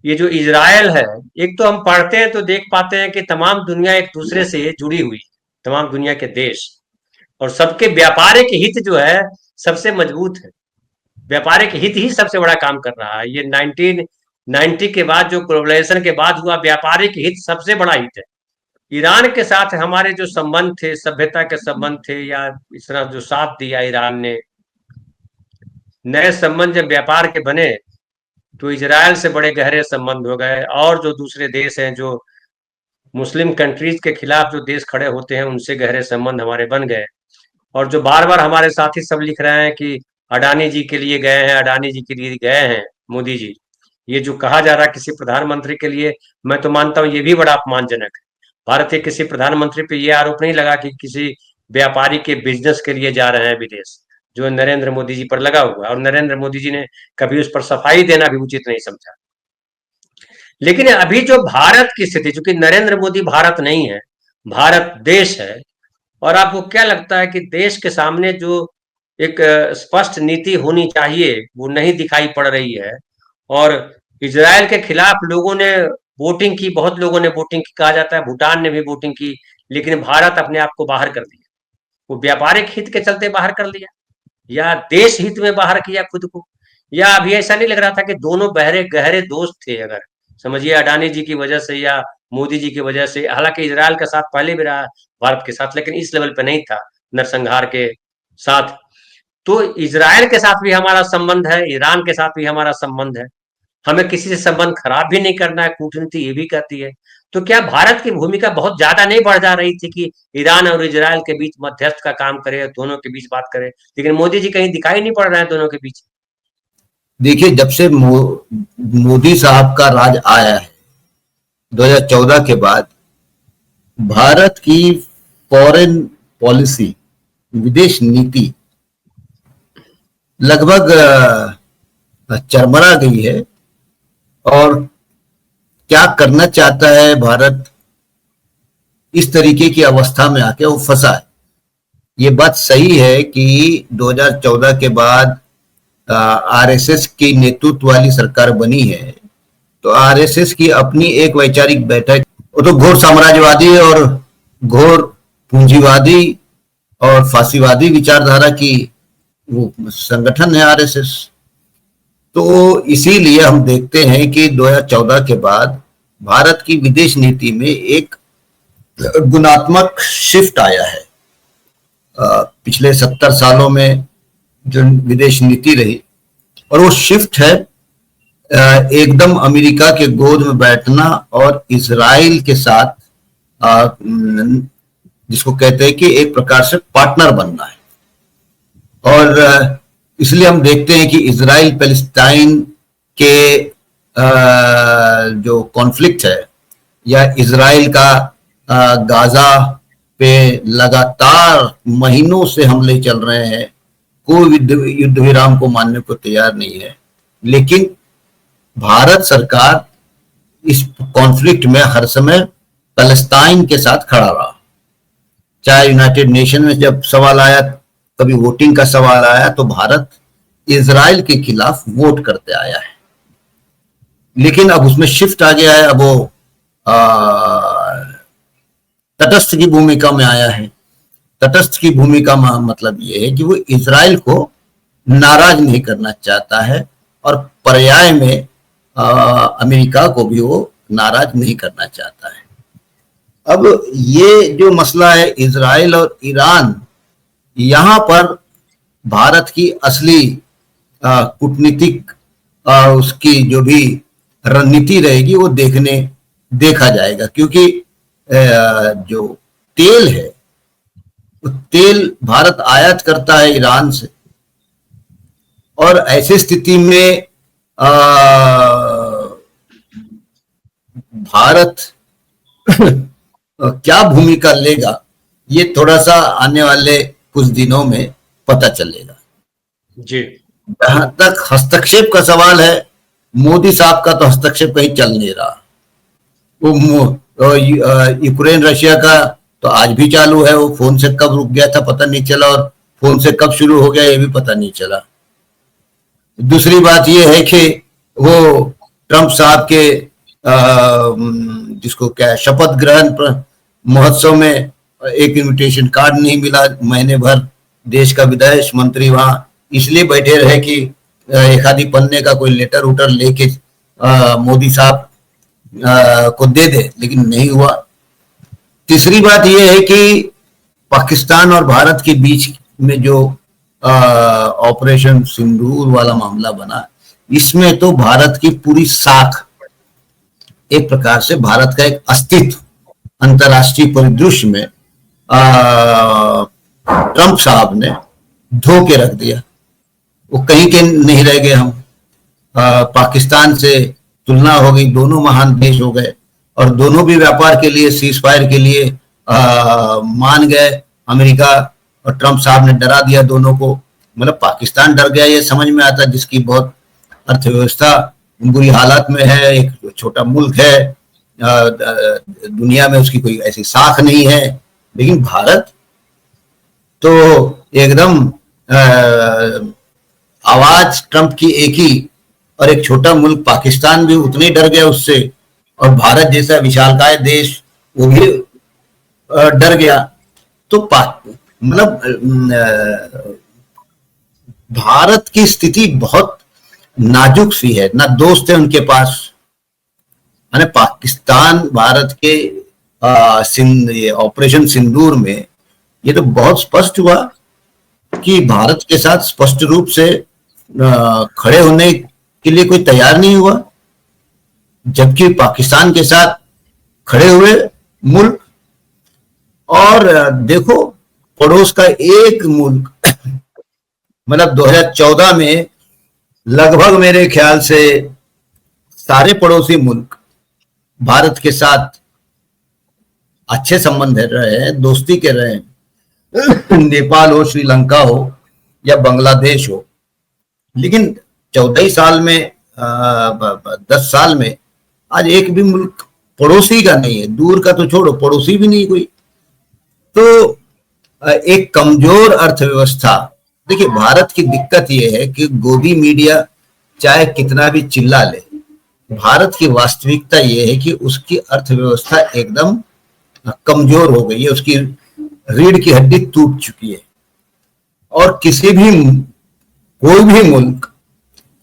ये जो इजराइल है, एक तो हम पढ़ते हैं तो देख पाते हैं कि तमाम दुनिया एक दूसरे से जुड़ी हुई है, तमाम दुनिया के देश, और सबके व्यापारिक हित जो है सबसे मजबूत है। व्यापारिक हित ही सबसे बड़ा काम कर रहा है। ये 1990 के बाद जो ग्लोबलाइजेशन के बाद हुआ, व्यापारिक हित सबसे बड़ा हित है। ईरान के साथ हमारे जो संबंध थे, सभ्यता के संबंध थे, या इस तरह जो साथ दिया ईरान ने, नए संबंध जब व्यापार के बने तो इजराइल से बड़े गहरे संबंध हो गए। और जो दूसरे देश हैं, जो मुस्लिम कंट्रीज के खिलाफ जो देश खड़े होते हैं, उनसे गहरे संबंध हमारे बन गए। और जो बार बार हमारे साथी सब लिख रहे हैं कि अडानी जी के लिए गए हैं, अडानी जी के लिए गए हैं मोदी जी, ये जो कहा जा रहा है किसी प्रधानमंत्री के लिए, मैं तो मानता हूं ये भी बड़ा अपमानजनक है। भारत के किसी प्रधानमंत्री पे ये आरोप नहीं लगा कि किसी व्यापारी के बिजनेस के लिए जा रहे हैं विदेश, जो नरेंद्र मोदी जी पर लगा हुआ है। और नरेंद्र मोदी जी ने कभी उस पर सफाई देना भी उचित नहीं समझा। लेकिन अभी जो भारत की स्थिति, चूंकि नरेंद्र मोदी भारत नहीं है, भारत देश है, और आपको क्या लगता है कि देश के सामने जो एक स्पष्ट नीति होनी चाहिए वो नहीं दिखाई पड़ रही है। और इजराइल के खिलाफ लोगों ने वोटिंग की, बहुत लोगों ने वोटिंग की, कहा जाता है भूटान ने भी वोटिंग की, लेकिन भारत अपने आप को बाहर कर दिया। वो व्यापारिक हित के चलते बाहर कर लिया, या देश हित में बाहर किया खुद को, या अभी ऐसा नहीं लग रहा था कि दोनों बहरे गहरे दोस्त थे? अगर समझिए अडानी जी की वजह से या मोदी जी की वजह से, हालांकि इजराइल के साथ पहले भी रहा भारत के साथ, लेकिन इस लेवल पे नहीं था नरसंहार के साथ। तो इजराइल के साथ भी हमारा संबंध है, ईरान के साथ भी हमारा संबंध है, हमें किसी से संबंध खराब भी नहीं करना है, कूटनीति ये भी कहती है। तो क्या भारत की भूमिका बहुत ज्यादा नहीं बढ़ जा रही थी कि ईरान और इजराइल के बीच मध्यस्थ का काम करे, दोनों के बीच बात करे? लेकिन मोदी जी कहीं दिखाई नहीं पड़ रहे हैं दोनों के बीच। देखिए, जब से मोदी साहब का राज आया है 2014 के बाद, भारत की फॉरेन पॉलिसी, विदेश नीति लगभग चरमरा गई है। और क्या करना चाहता है भारत, इस तरीके की अवस्था में आके वो फंसा है। ये बात सही है कि 2014 के बाद आरएसएस की नेतृत्व वाली सरकार बनी है, तो आरएसएस की अपनी एक वैचारिक बैठक, वो तो घोर साम्राज्यवादी और घोर पूंजीवादी और फांसीवादी विचारधारा की वो संगठन है आरएसएस। तो इसीलिए हम देखते हैं कि 2014 के बाद भारत की विदेश नीति में एक गुणात्मक शिफ्ट आया है। पिछले 70 सालों में जो विदेश नीति रही, और वो शिफ्ट है एकदम अमेरिका के गोद में बैठना और इजराइल के साथ जिसको कहते हैं कि एक प्रकार से पार्टनर बनना है। और इसलिए हम देखते हैं कि इजराइल पैलेस्टाइन के जो कॉन्फ्लिक्ट है, या इजराइल का गाजा पे लगातार महीनों से हमले चल रहे हैं, कोई युद्ध विराम को मानने को तैयार नहीं है। लेकिन भारत सरकार इस कॉन्फ्लिक्ट में हर समय पैलेस्टाइन के साथ खड़ा रहा। चाहे यूनाइटेड नेशन में जब सवाल आया, कभी वोटिंग का सवाल आया, तो भारत इजराइल के खिलाफ वोट करते आया है। लेकिन अब उसमें शिफ्ट आ गया है, अब वो तटस्थ की भूमिका में आया है। तटस्थ की भूमिका में मतलब ये है कि वो इजराइल को नाराज नहीं करना चाहता है, और पर्याय में अमेरिका को भी वो नाराज नहीं करना चाहता है। अब ये जो मसला है इजराइल और ईरान, यहां पर भारत की असली कूटनीतिक उसकी जो भी रणनीति रहेगी वो देखा जाएगा। क्योंकि जो तेल है, वो तेल भारत आयात करता है ईरान से, और ऐसी स्थिति में भारत क्या भूमिका लेगा, ये थोड़ा सा आने वाले कुछ दिनों में पता चलेगा। जी, जहां तक हस्तक्षेप का सवाल है, मोदी साहब का तो हस्तक्षेप कहीं चल नहीं रहा। वो यूक्रेन रशिया का तो आज भी चालू है, वो फोन से कब रुक गया था पता नहीं चला, और फोन से कब शुरू हो गया ये भी पता नहीं चला। दूसरी बात ये है कि वो ट्रंप साहब के जिसको क्या शपथ ग्रहण महोत्सव में एक इनविटेशन कार्ड नहीं मिला, महीने भर देश का विदेश मंत्री वहां इसलिए बैठे रहे कि एक आधी पन्ने का कोई लेटर उटर लेके मोदी साहब को दे दे, लेकिन नहीं हुआ। तीसरी बात यह है कि पाकिस्तान और भारत के बीच में जो ऑपरेशन सिंदूर वाला मामला बना, इसमें तो भारत की पूरी साख, एक प्रकार से भारत का एक अस्तित्व अंतर्राष्ट्रीय परिदृश्य में ट्रंप साहब ने धो के रख दिया। वो कहीं के नहीं रह गए हम। पाकिस्तान से तुलना हो गई, दोनों महान देश हो गए और दोनों भी व्यापार के लिए, सीज फायर के लिए मान गए। अमेरिका और ट्रंप साहब ने डरा दिया दोनों को, मतलब पाकिस्तान डर गया, ये समझ में आता, जिसकी बहुत अर्थव्यवस्था बुरी हालत में है, एक छोटा मुल्क है, दुनिया में उसकी कोई ऐसी साख नहीं है। लेकिन भारत तो एकदम आवाज ट्रंप की एक ही, और एक छोटा मुल्क पाकिस्तान भी उतने डर गया उससे, और भारत जैसा विशालकाय देश वो भी डर गया। तो मतलब भारत की स्थिति बहुत नाजुक सी है, ना दोस्त है उनके पास। माने पाकिस्तान भारत के ये ऑपरेशन सिंदूर में ये तो बहुत स्पष्ट हुआ कि भारत के साथ स्पष्ट रूप से खड़े होने के लिए कोई तैयार नहीं हुआ, जबकि पाकिस्तान के साथ खड़े हुए मुल्क। और देखो, पड़ोस का एक मुल्क मतलब 2014 में लगभग मेरे ख्याल से सारे पड़ोसी मुल्क भारत के साथ अच्छे संबंध रहे हैं, दोस्ती के रहे हैं, नेपाल हो, श्रीलंका हो या बांग्लादेश हो। लेकिन 14 साल में 10 साल में आज एक भी मुल्क पड़ोसी का नहीं है, दूर का तो छोड़ो, पड़ोसी भी नहीं कोई। तो एक कमजोर अर्थव्यवस्था। देखिए, भारत की दिक्कत यह है कि गोदी मीडिया चाहे कितना भी चिल्ला ले, भारत की वास्तविकता यह है कि उसकी अर्थव्यवस्था एकदम कमजोर हो गई है, उसकी रीढ़ की हड्डी टूट चुकी है। और किसी भी कोई भी मुल्क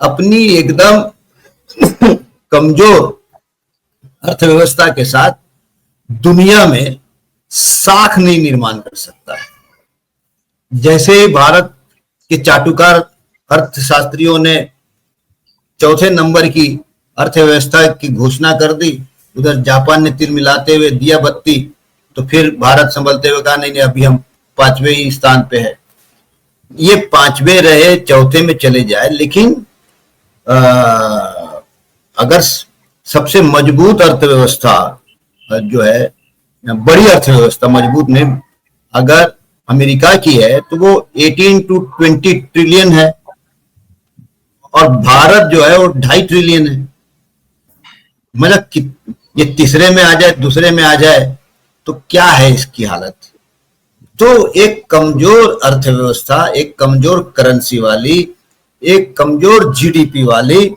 अपनी एकदम कमजोर अर्थव्यवस्था के साथ दुनिया में साख नहीं निर्माण कर सकता है। जैसे भारत के चाटुकार अर्थशास्त्रियों ने चौथे नंबर की अर्थव्यवस्था की घोषणा कर दी, उधर जापान ने तीर मिलाते हुए दिया बत्ती, तो फिर भारत संभलते हुए कहा नहीं नहीं अभी हम 5वें ही स्थान पे है। ये 5वें रहे, चौथे में चले जाए, लेकिन अगर सबसे मजबूत अर्थव्यवस्था जो है, बड़ी अर्थव्यवस्था, मजबूत नहीं, अगर अमेरिका की है तो वो 18 to 20 ट्रिलियन है, और भारत जो है वो 2.5 ट्रिलियन है। मतलब ये तीसरे में आ जाए, दूसरे में आ जाए, तो क्या है इसकी हालत। तो एक कमजोर अर्थव्यवस्था, एक कमजोर करेंसी वाली, एक कमजोर जीडीपी वाली,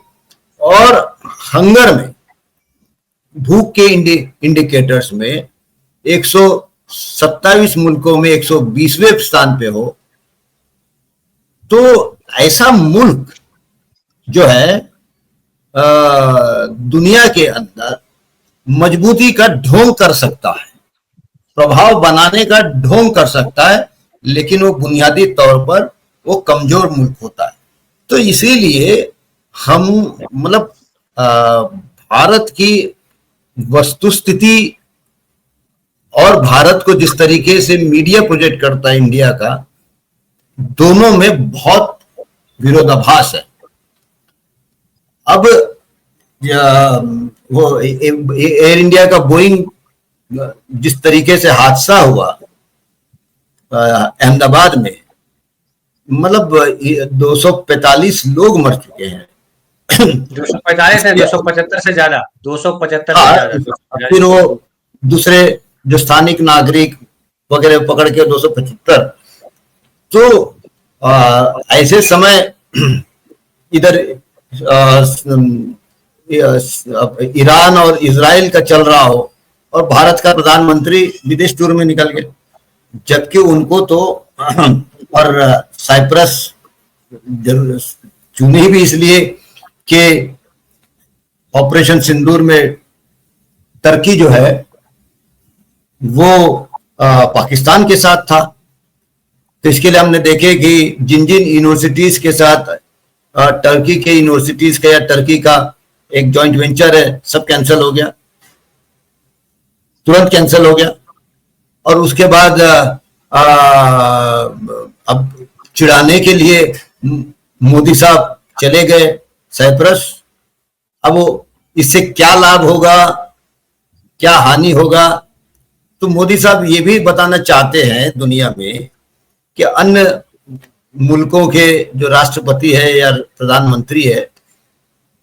और हंगर में, भूख के इंडिकेटर्स में 127 मुल्कों में 120वें स्थान पे हो, तो ऐसा मुल्क जो है दुनिया के अंदर मजबूती का ढोंग कर सकता है, प्रभाव बनाने का ढोंग कर सकता है, लेकिन वो बुनियादी तौर पर वो कमजोर मुल्क होता है। तो इसीलिए हम मतलब भारत की वस्तुस्थिति और भारत को जिस तरीके से मीडिया प्रोजेक्ट करता है इंडिया का, दोनों में बहुत विरोधाभास है। अब वो एयर इंडिया का बोइंग जिस तरीके से हादसा हुआ अहमदाबाद में, मतलब 245 लोग मर चुके हैं। 245 है, 275 से ज्यादा, 275 से ज्यादा। फिर वो दूसरे जो स्थानिक नागरिक वगैरह पकड़ के 275। तो ऐसे समय इधर ईरान और इजराइल का चल रहा हो और भारत का प्रधानमंत्री विदेश टूर में निकल गए, जबकि उनको तो और साइप्रस चुनी भी इसलिए कि ऑपरेशन सिंदूर में टर्की जो है वो पाकिस्तान के साथ था। तो इसके लिए हमने देखे कि जिन जिन यूनिवर्सिटीज के साथ टर्की के यूनिवर्सिटीज का या टर्की का एक जॉइंट वेंचर है, सब कैंसिल हो गया, तुरंत कैंसिल हो गया। और उसके बाद अब चिढ़ाने के लिए मोदी साहब चले गए साइप्रस। अब वो इससे क्या लाभ होगा, क्या हानि होगा, तो मोदी साहब ये भी बताना चाहते हैं दुनिया में कि अन्य मुल्कों के जो राष्ट्रपति है या प्रधानमंत्री है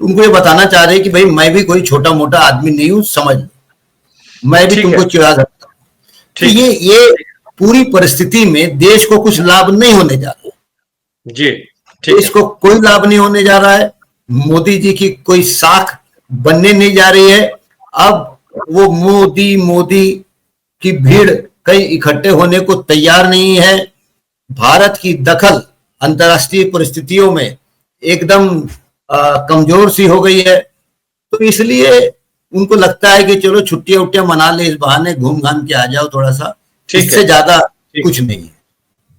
उनको ये बताना चाह रहे हैं कि भाई मैं भी कोई छोटा मोटा आदमी नहीं हूं, समझ लो, मैं भी तुमको चिढ़ा सकता हूं। तो ये पूरी परिस्थिति में देश को कुछ लाभ नहीं होने जा रहा है जी, देश को कोई लाभ नहीं होने जा रहा है। मोदी जी की कोई साख बनने नहीं जा रही है। अब वो मोदी की भीड़ कहीं इकट्ठे होने को तैयार नहीं है। भारत की दखल अंतर्राष्ट्रीय परिस्थितियों में एकदम कमजोर सी हो गई है। तो इसलिए उनको लगता है कि चलो छुट्टियां उट्टियां मना ले, इस बहाने घूम घाम के आ जाओ थोड़ा सा, इससे ज्यादा कुछ नहीं है।